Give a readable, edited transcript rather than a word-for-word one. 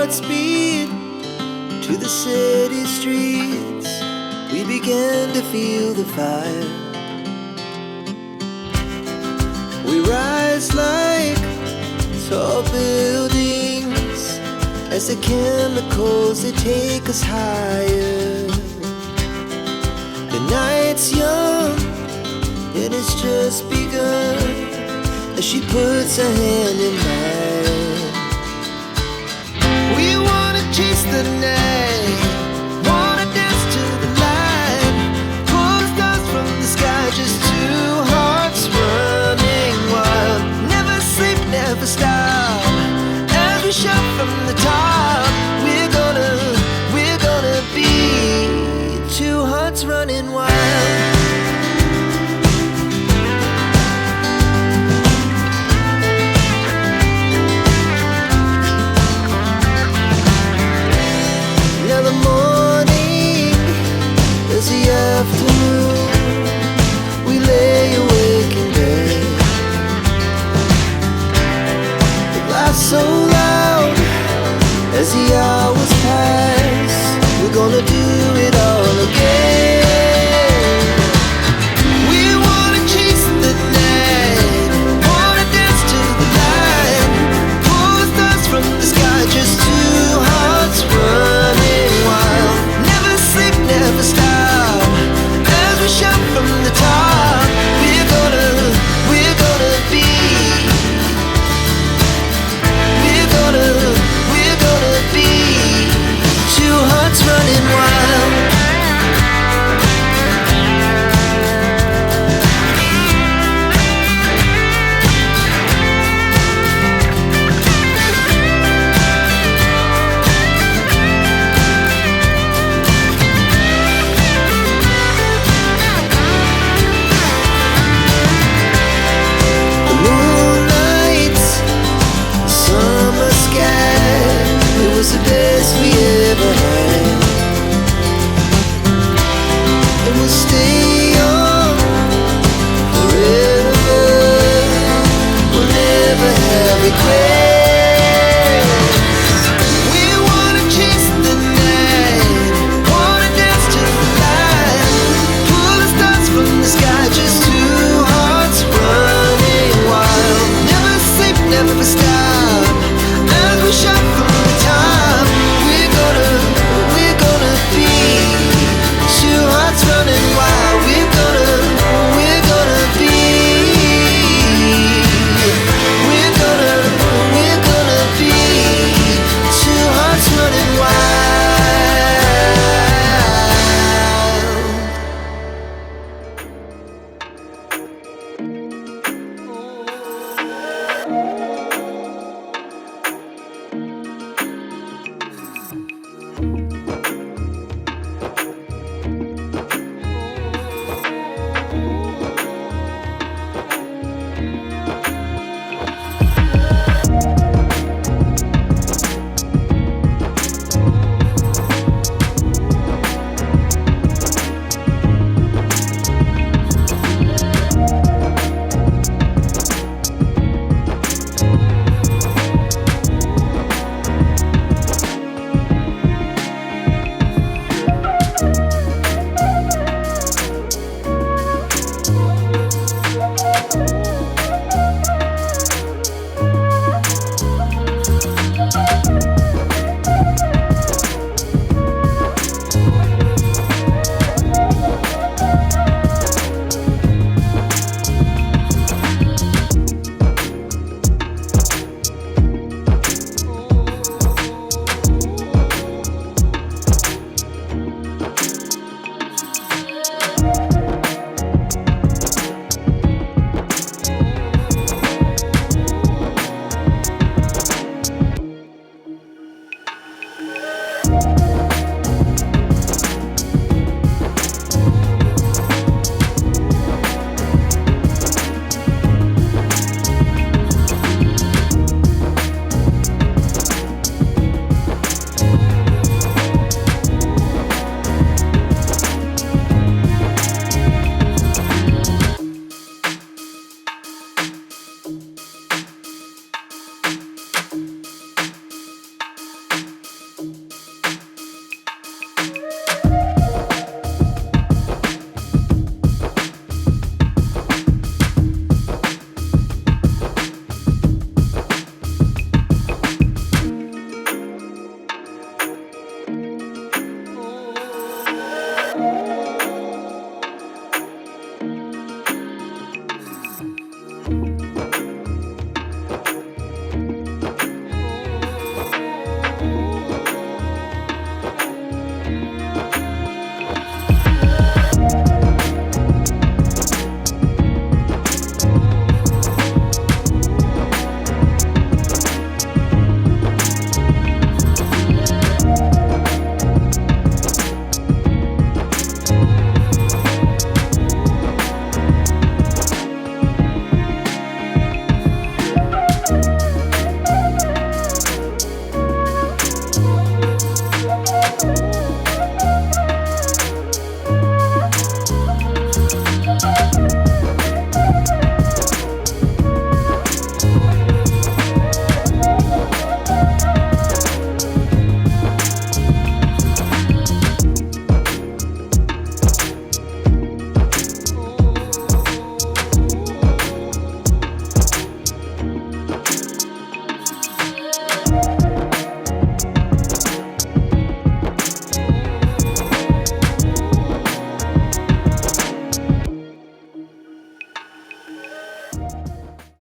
hearts beat to the city streets. We began to feel the fire. We rise like tall buildings as the chemicals, they take us higher. The night's young and it's just begun as she puts her hand in mine. We wanna chase the night, wanna dance to the light, pull the stars from the sky, just two hearts running wild. Never sleep, never stop, as we shout from the top. We're gonna be two hearts running wild. Afternoon, we lay awake in bed. It laughs so loud as the hours pass. We're gonna do it all again. We wanna chase the night, wanna dance to the light, pull the stars from the sky, just two hearts running wild. Never sleep, never stop, we shout from the top. We're gonna be, we're gonna be two hearts running wild. The best we ever had, and we'll stay on forever. We'll never have regrets. We wanna chase the night, wanna dance to the light, pull the stars from the sky, just two hearts running wild. Never sleep, never stop, as we shout from